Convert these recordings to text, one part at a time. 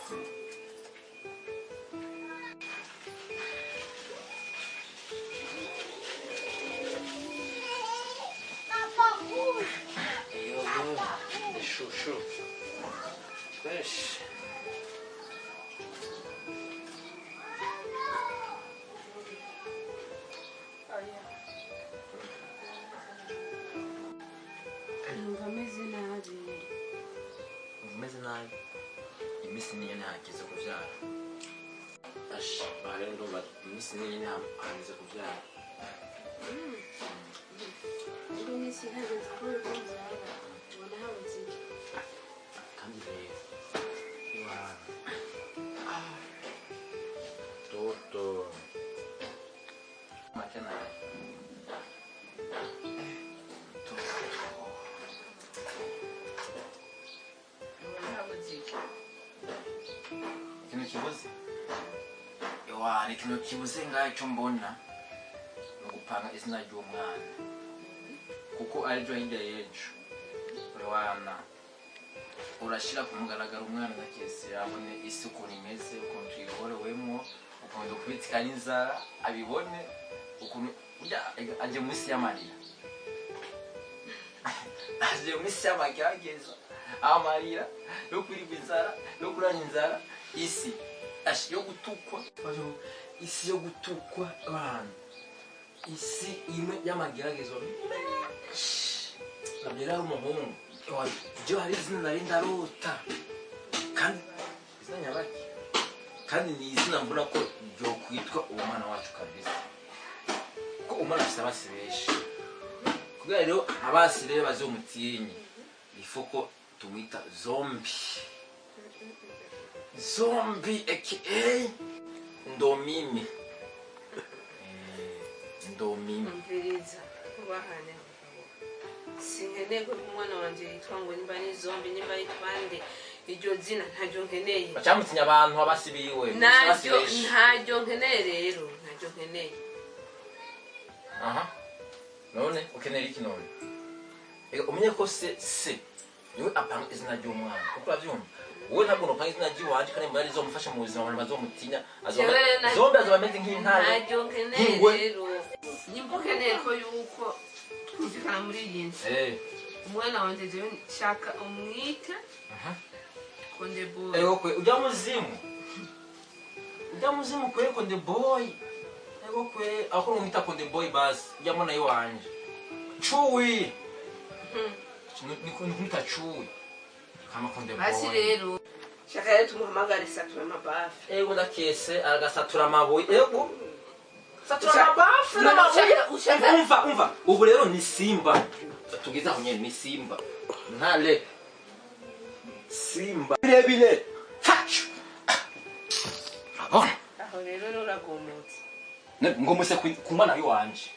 Шо. Знаешь? Umeze nabi. Imisi niyo ntakize kuvyara. Ash, baharira ndumva imisi niyo ntakize kuvyara. Imisi ntakize kuvyara. Ubona habuze iki? Kandi rero. Iwana. Toto. Makena. Kibuze ewa ni kino kibuze ngaho cyo mbona no gupanga izina ry'umwana kuko ari byo hirya y'ejo urwana urashira kumugaragara umwana nakese yabone isuku nimeze ukuntu yiborewemo ukuntu kwitika n'inzara abibone ukuntu aje munsi y'amarira aje munsi y'amagerageza amarira yo kwirigwa inzara yo kuranya inzara isi yo gutukwa isi yo gutukwa abantu isi imwe y'amageragezo nabera umuhungu byo hari izina nari ndarota kandi izina nyabaki kandi ni izina mbona ko ryo kwitwa umwana wacu kabisa ko umwana afite abasi benshi kubera rero abasi rero bazomutiyenye ifoko tumwita Zombie aka Ndomimi. Ndomimi. Mviriza kubahane. Sinkeneye ko umwana wanje yitwa ngo nimba ni zombie nimba yitwande iryo zina ntajyo nkeneye. Bacamutinya abantu abasibiwe. Ntajyo nkeneye rero, ntajyo nkeneye. Aha. None ukeneye iki none? Umenye ko se niwe apanga izina ry'umwana. Uko uravyumva? Wowe ntabwo nopanga izina ry'iwanje kandi mbari zomufasha mu buzima abantu bazomutinya zombe azobameze nk'intare ntajyo nkeneye rero. Nimba ukeneye ko yuko twumvikana muri iyi nzu umwana wanje jewe shaka umwite Konde boy. Kwe ujya muzimu kwe Konde boy. Kwe aho umwita Konde boy basi ujya mona yiwanje Chuwi nikunika Chuwi kama Konde boy basi rero shaka rero tumuhamagare satura amabafu ndakese agasatura amabuye satura amabafu n'amabuye umva ubu rero ni Simba tugiza aho nyene ni Simba ntale Simba birebire facu abona aho rero uragomotse ngomuse kumwana yiwanje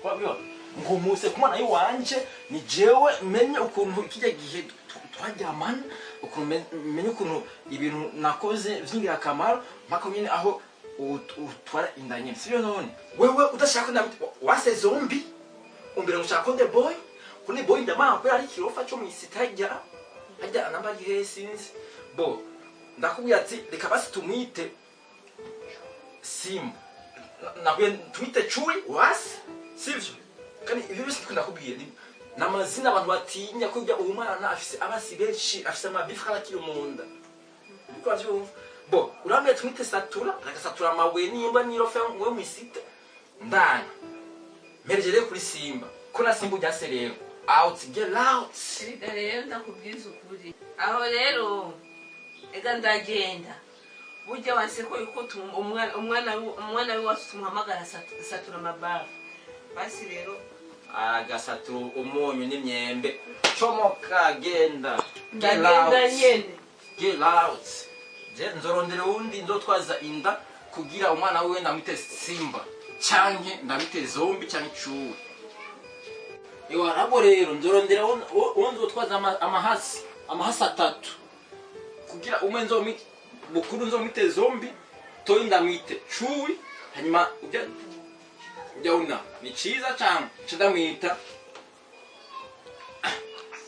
kwa byo ngomuse kumwana yiwanje ni jewe menye ukuntu kijya gihe twajyamana ukuntu menye ukuntu ibintu nakoze vyingira kamaro mpaka nyine aho utwara indanye sibyo none wewe udashaka wase zombie umbere mushaka Konde boy kuni boy ndama ko ari kirofa cyo mwisitajya ajya namba gihesinzi bo ndakubwira ati reka basi tumwite Simba nakuye twite Chuwi wasi sivyo kandi ibyo bisi ndakubwira namazina abantu batinya ko ujya umwana afise abasi benshi afise amabifu kiri munda biko byo bo uramye twite satura agasatura amabuye nimba nirofa mwe mwisite ndani merejere kuri Simba ko na Simba ujyase rero out get out rero ndakubwiza ukuri aho rero ega ndagenda burya wanse ko yuko umwana we wacu tumuhamagara satura amabafu basi rero agasatura umunyu n'imyembe comoka genda get out je nzorondera undi nzotwaza inda kugira umwana we ndamwite Simba canke ndamwite Zombie canke Chuwi iwarabo rero nzorondera nzotwaza amahasi 3 kugira umwe nzomite mukuru nzomite Zombie toyi ndamwite Chuwi hanyuma ujya ni ciza cyane ndamwita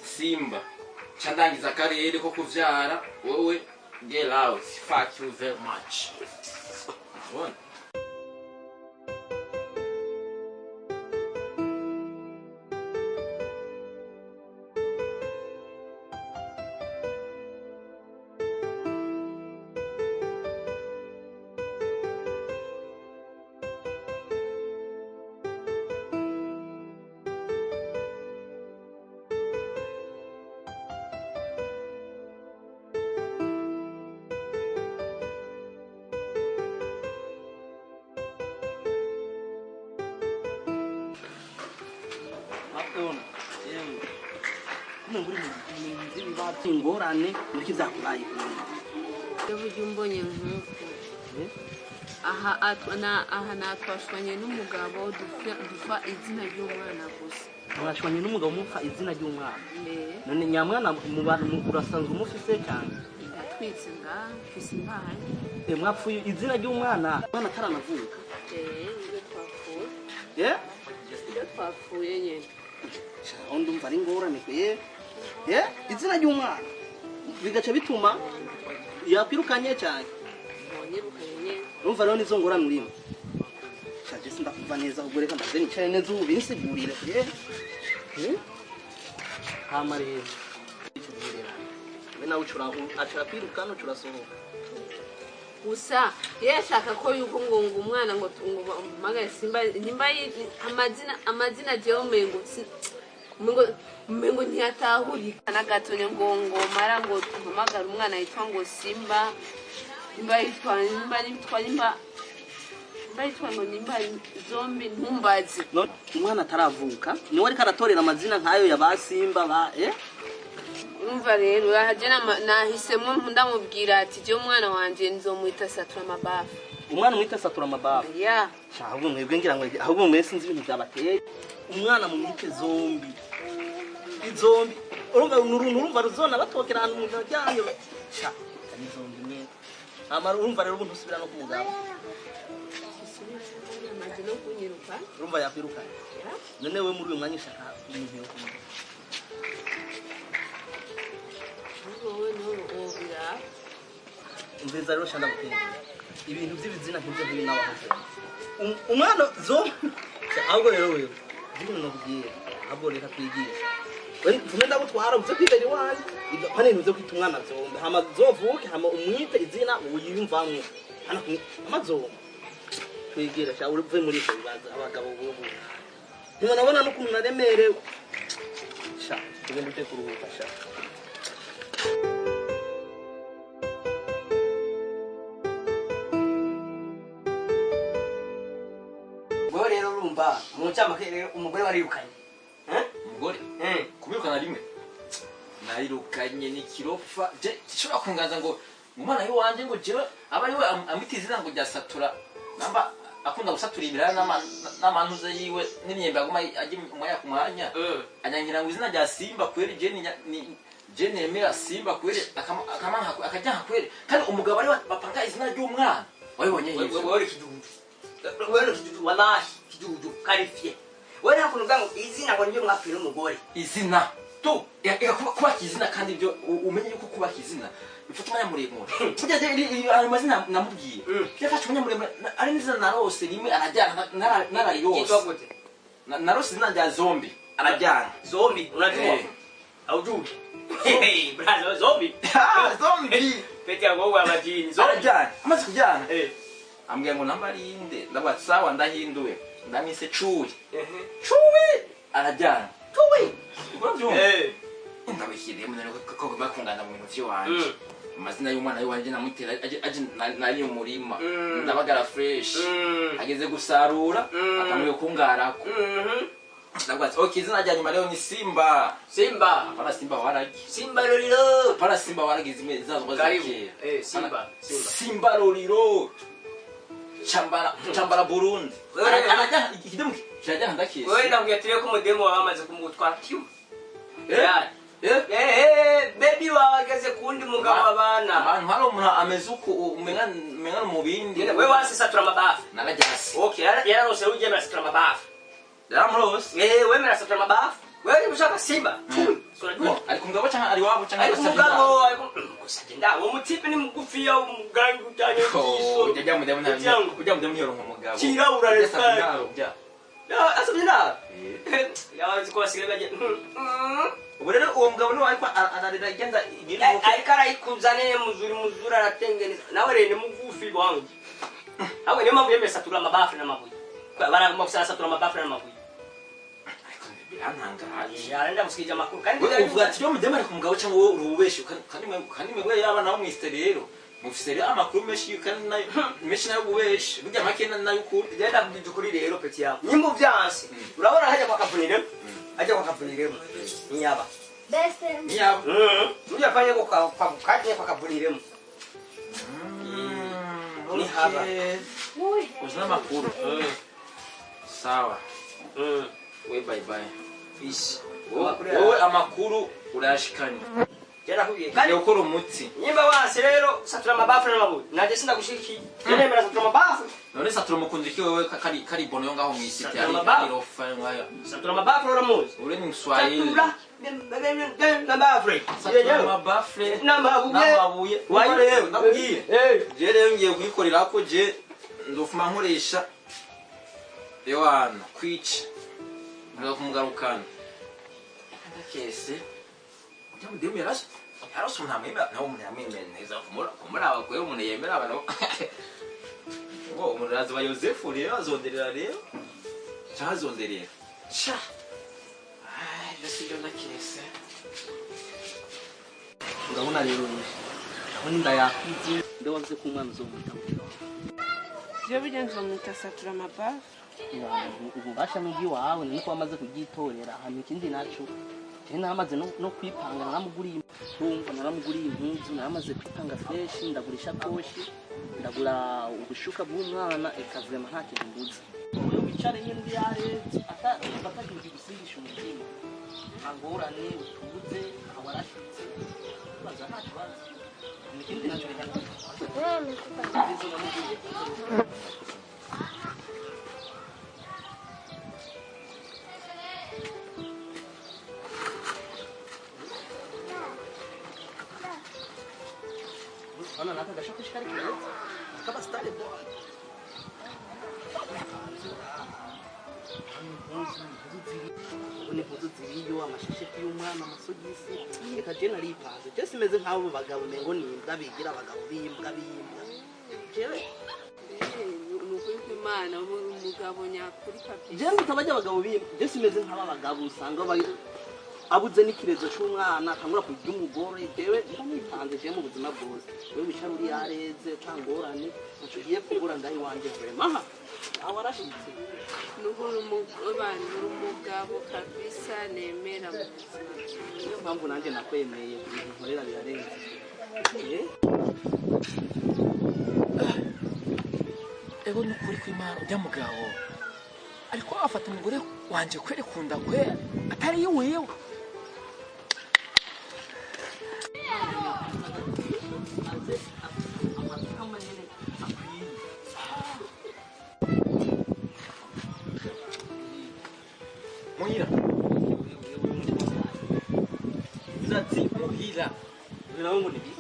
Simba candangiza karere ko kuvyara wowe Get out. Fuck you very much. One. ingorane muri zakubaye buryo umbonye nk'uko aha natwashwanye n'umugabo dufa izina ry'umwana gusa. mwashwanye n'umugabo mupfa izina ry'umwana none nyamwana mu bantu urasanzwe umufise cyane twitse nga mfise impano mwapfuye izina ry'umwana mwana ataranavuka ibyo twapfuye ibyo twapfuye nyine ndumva ari ingorane kwe izina ry'umwana bigaca bituma yakwirukanye cyane urumva rero nizo ngorane urimo shaje sindakumva neza ubwo reka ndaze nicare neza ubu binsigurire hama rero we nawe acara kwirukana ucurasohoka gusa yashaka ko yuko ngo umwana ngo magari simba nimba amazina jewe mengo ntiyatahurika na gatonya ngo mara ngo mpamagara umwana yitwa ngo Simba nimba ngo nimba zombi ntumbazi umwana ataravuka niwe ariko aratorera amazina nk'ayo ya ba Simba ba umva rero haje nahisemo ndamubwira ati je umwana wanje nzomwita satura amabafu umwana mwita satura amabafu ahubwo mwebwe ngira ngo ahubwo mwese sinzi ibintu byabateye umwana mu mwite zombi izombi urumva ruzona batokera ahantu mu ryanyo ni zombi nyine amara urumva rero ubuntu usubira no kumugabo urumva yakwirukanye none we muri uyu mwanya ushaka ibintu yo kumugabo umviriza rero shanda gutera ibintu by'ibizina nk'ibyo ntibinabahoze umwana zombi ahubwo rero wewe ibintu nakubwiye ahubwo reka twigisha vume ndagutwara uze kwigana iwanjye hano ibintu byo kwita umwana zombi hama zovuke hama umwite izina uyiyumvamwo hano amazombi twigire sha uve muri ibyo bibazo abagabo bubu ntibanabona n'ukuntu naremerewe sha tugende ute kuruhuka sha wewe rero urumva mu cyamake rero umugore warirukanye umugore kubirukana rimwe narirukanye ni kirofa je kishobora kungaza ngo umwana wanje ngo jewe aba ariwe amwita izina ngo rya satura namba akunda gusatura ibirara n'amantuze yiwe n'imyembe aguma aje umwanya ku mwanya anyangira ngo izina rya Simba kweri je nemera Simba kweri akamanka akajya kweri kandi umugabo ari bapanga izina ry'umwana wabibonye yiwe wewe kidudu wallahi kidudu karifye wewe hakuno gango izina ngo njye mwapfira umugore izina tu kuba kizina kandi ibyo umenye yuko kuba kizina bifata umwanya muremure kujya ayo mazina namubwiye byafashe umwanya muremure ari n'izina narose rimwe arajyana narayose narose izina rya zombi arajyana zombi unajua aujubi brother zombi zombi pete yango wa madini zombi arajyana amaze kujyana ambwiye ngo namba rinde ndabaza sawa ndahinduwe ndamise cuyi arajyana ndabishyiriye munene ko bakungana mu bintu by'iwanje amazina y'umwana wanje namutera aje nari umurima ndabagara fresh ageze gusarura akamwe kungarako ndabwatse okay izina rya nyuma rero ni Simba para Simba waragi Simba loliro para Simba waragi zimwe zazo zake Simba loliro chambara Burundi arajya ikidemu cyajya ndakise wewe ndamwiyatire ko mudemo wamaze kumutwara kiyo baby wageze kundi mugabo abana abantu hari umuntu ameze uko umengana mu bindi wewe wasisatura amabafu narajyase okay yararose ujye merasatura amabafu yaramurose wewe merasatura amabafu wewe ushaka simba ariko umugabo cyangwa ari wabo cyangwa ariko umugabo ariko usagenda uwo mutipe ni mugufi ya umugangi ujanye iso ujya mu niyo umugabo kirabura resa asabye na yawe ziko basigara baje ubu rero uwo mugabo niwe ariko anarira igenda ariko arayikuzane muzuri aratengeneza nawe rene mugufi wangu awe niyo mpamvu yemesa tura amabafu n'amabuye baragomba gusasatura amabafu n'amabuye antangaje yarenda musikije amakuru kandi uvuga ati yo mudema ariko umugabo cyangwa wowe urubeshi kandi mwebwe yaba nawe mwiste rero mufise rero amakuru menshi kandi nayo menshi nayo ubeshi burya make nayo ukuri genda kubije kuri rero peti yawe nyimbo vyanse urabona hajya kwa kavunire ajya kwa kavunire niyaba beste niyaba ujya fanye kwa kanye kwa kavunire ni haba uzina amakuru sawa we bye bye ishi wowe amakuru urashikanye jana kubiye kandi ukora umutsi nyimba wase rero satura amabafu n'amabuye naje sinda gushiki nemera satura amabafu none satura mukunzi ki wewe kari bono ngaho mwisiti ari rofa ngaya satura amabafu n'amabuye uri ni Swahili satura amabafu n'amabuye wayo ndabwiye je rero ngiye kuyikorera ko je ndofuma nkoresha yohana kwica kumgarukana ndakese ujya mudemu yarashe umuntu amwemera nawe umuntu yamwemera neza kumuraba kwe umuntu yemera abantu ngo umuntu araziba Yosefu rero azonderera rero cyangwa azonderera sha ibyo sibyo ndakese urabona rero urabona inda yakwize nde wavuze ko umwana uzomwita byo bigenze umwita satura amabafu ububasha n'ubwiwawe nuko wamaze kubyitorera hano ikindi naco je namaze no kwipanga naramuguriye urumva naramuguriye impuzu namaze kwipanga fresh ndagurisha koshi ndagura ubushuka bw'umwana ekazema nta kintu mbuze uyo wicare nyine ndi yareze atagiye gusigisha umutima angorane utubuze awarashitse baza nta kibazo ikindi naco reka Ana naka gashaka shikari kile. Kaba style boy. Ni mpuzu ziriyo amashesheti y'umwana amasogisi. Reka je naripanze. Je simeze nk'abo bagabo mengo nimbwa bigira abagabo bimbwa. Jewe nukuri kw'Imana umugabo nyakuri kabisa. Je mutabajya abagabo bimbwa. Je simeze nk'aba bagabo usanga bari abuze n'ikirezo cy'umwana akangura kugira umugore jewe ndanipanze je mu buzima bwose wewe wicara uri yareze utangorane ugiye kugura ndayi wanje vraiment awarashitse nukuri umugabo kabisa nemera mu buzima. niyo mpamvu nanjye nakwemeye ibintu nkorera birarenze ego nukuri kw'Imana ujya mugabo ariko afata umugore wanje kwere kunda kwe atari yiwewe muhira uzati muhira nawe ngo nibi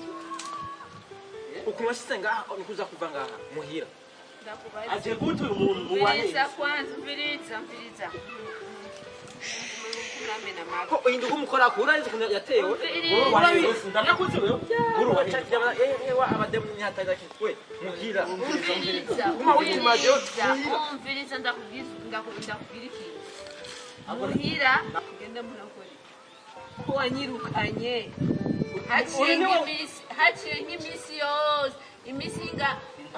ukuntu washitse ngaha nikuza kuva ngaha muhira aje gutu umuntu muwaneza kwanza mviriza ko indu kumukora kura izo kuntu yatewe ndanakuze wewe buru wachakira ewa abademu nyataza kitwe muhira kuma utimaje mviriza ndakubwira ikintu muhira genda munakora ko wanyirukanye haciye nk'imisi yose imisi nga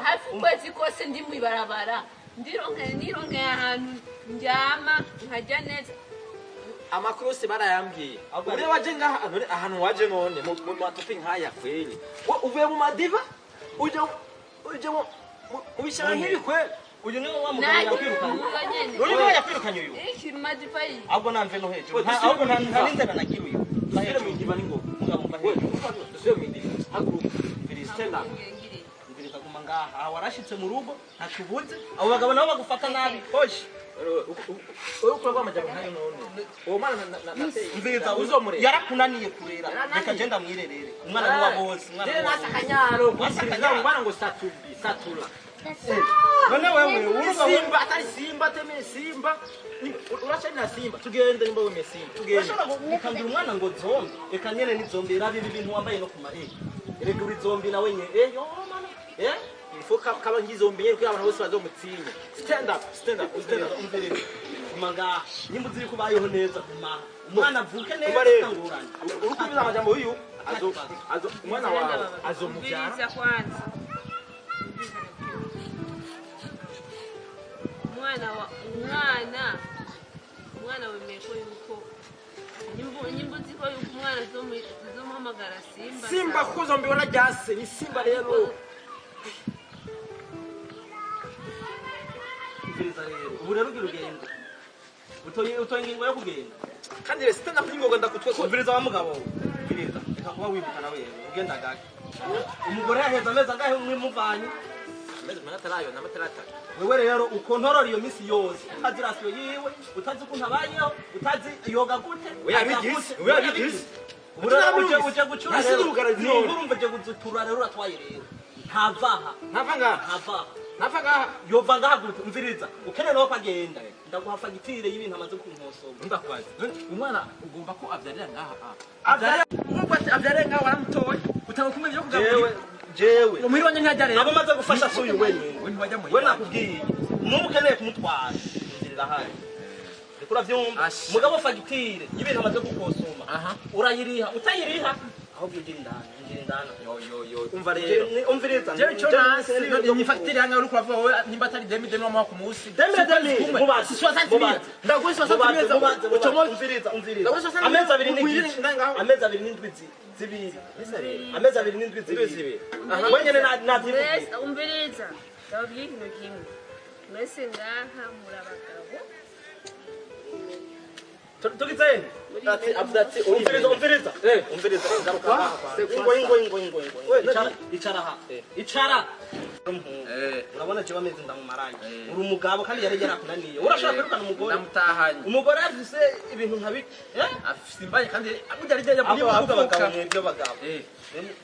hafi ukwezi kose ndi mu ibarabara ndironkeye ahantu njyama nkajya neza amakuru se barayambwiye uri waje ngaha ahantu waje none mu matopi nkaya kweli uvuye mu madiva uje mu bishara nk'ibi kweli uyu niwe wamugana kwirukanye uri niwe yakwirukanye uyu iki madiva yi ahubwo nanve no hejuru ahubwo nta nagiri uyu dusubire mu ndiva n'ingoga mugabo mva hejuru dusubire mu ndiva haguruka stand up ngirika kuma hama ngaha aha warashitse mu rugo ntacubuze abo bagabo nabo bagufata nabi hoshi Oyo kuragwa amajyambere nkayo none. Uwo mwana mviza uzomurera. yarakunaniye kurera reka genda mwirerere umwana ni wa bose umwana Dere nasa kanyaro, kwasa kanyaro ngwana ngo satura. none wewe uruga Simba atari Simba teme Simba. Uracha na Simba. Tugende nimba weme Simba. Tugende. urashobora gukambira umwana ngo zombi reka nyene ni zombi rabi ibintu wambaye no kumarira reka uri zombi nawe nye yo mana Ifoka kaba ngizombi yero kugira abantu bose bazomutsinye. Stand up. umvirira manga nyimbo ziri kubayeho neza kuma umwana avuke neza Ubarebe. tanguranye Urukubiza amajambo uyu azo umwana wawe azomubyara. Mviriza kwanza. Umwana wemeko yuko nyimbo ziko yuko umwana zomuhamagara Simba. Simba kuko zombi warajyase ni Simba rero. umviriza rero ubu rero ugira ugenda utoye ingingo yo kugenda Kandi rero stand up n'ingoga ndakutwe ko umviriza wa mugabo umviriza reka kuba wibuka nawe ugenda gake umugore yaheza amezi angahe mwimuvanye ameze manatarayo namatarata. wewe rero ukontorora iyo misi yose utazi rasiyo yiwe utazi ukuntu abayeho utazi yoga gute Uyabigize. ubu rero uje gucura Nasi rero n'ubugaragiro. ni urumva uje gutura rero uratwaye rero ntavaha Ntavaga. yova ngaha gute umviriza ukeneye no kwagenda ndaguha fagitire y'ibintu amaze kunkosoma Ndakwaza. Umwana ugomba ko abyarira ngaha. avyare ngaha waramutoye. Utanga kumwe byo kugaburira. jewe Umuhirwanye ntiyajya rero. abo maze gufasha suyu wenyine We ntiwajya mu we nakubwiye n'ubu ukeneye kumutwara inzira ahari reka uravyumva Asha. mugabo fagitire y'ibintu amaze gukosoma Aha. urayiriha utayiriha ahubwo ugira indana Yo. Umva rero. umviriza Jewe cyo nase ni facture hanga uri kuvuga wowe nimba atari demi w'amako ku munsi. mubazi Ndaguye 60 ucomo umviriza amezi abiri n'igice amezi abiri n'indwi zibiri amezi abiri n'indwi zibiri wenyene Mwese umviriza. Ndababwiye ikintu kimwe. Mwese ngaha muri abagabo. tugizeni ati umviriza icara aha icara urabona jewe amezi ndamumaranye uri umugabo kandi yari yarakunaniye urashobora kwirukana umugore Namutahanye. umugore afise ibintu nkabi Afite imbaye kandi burya ari jya muri ahubwo abagabo mwebwe abagabo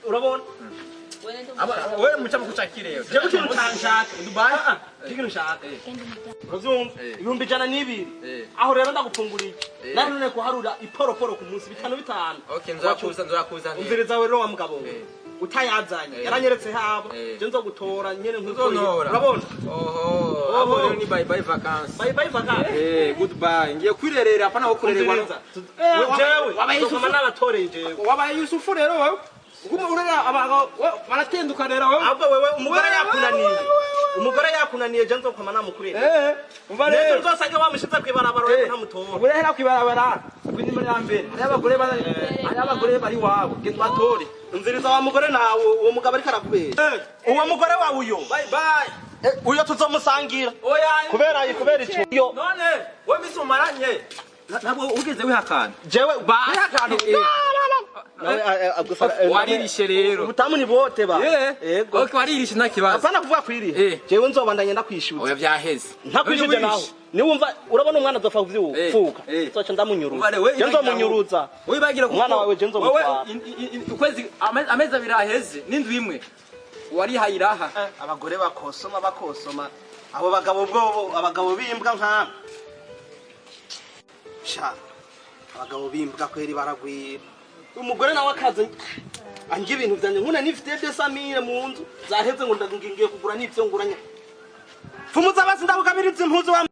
urabona Wewe muchama kuchakire. jewe ikintu utanshaka Dubai ikintu ushaka uravyumva ibihumbi 120 aho rero ndagupfunguriye nari none kuharura iporoporo ku munsi 5 Okay, nzokuza. umviriza rero wa mugabo utayazanye yaranyeretse habo je nzogutora nyene Uzontora. urabona Oho. Abo rero ni bye vacances. bye vacances Goodbye. Ngiye kwirerera apana ho kurererwa. jewe wabaye Yusufu n'abatoreye jewe Wabaye Yusufu rero wewe. Kuma urera abago baratenduka rero wewe. ahubwo wewe umugore yakunaniye je nzokoma namukurira Umva rero rero. nzosanga bamushize kwibarabara wewe ntamutora Urehera kwibarabara. Kwindi muri ambere. Abagore bari wabo. Getwatori. umviriza wa mugore nawe uwo mugabo ariko arakubera uwo mugore wawe uyo Bye. uyo tuzomusangira Oya. kubera ico None we misumaranye. Ntabwo ugeze wihakana. jewe Wihakana. Waririshe rero. ubutamu ni bote ba Yego. Okay, waririshe nta kibazo. apana kuvuga kwirihe jewe nzobandanya ndakwishura Oya byaheze. ntakwishuje nawe niwumva urabona umwana azopfa kuvyuka soca ndamunyuruza je nzomunyuruza Wibagira umwana wawe je nzomutwara ukwezi amezi abiri aheze n'indwi imwe wari hayiraha abagore bakosoma abo bagabo bwobo abagabo bimbwa nka sha abagabo bimbwa kweri baragwira umugore nawe akaze anje ibintu byanje nkuna nifite desamire mu nzu zaheze ngo ndagingiye kugura n'ivyo nguranye fumuza basi ndabugabiriza impuzu wa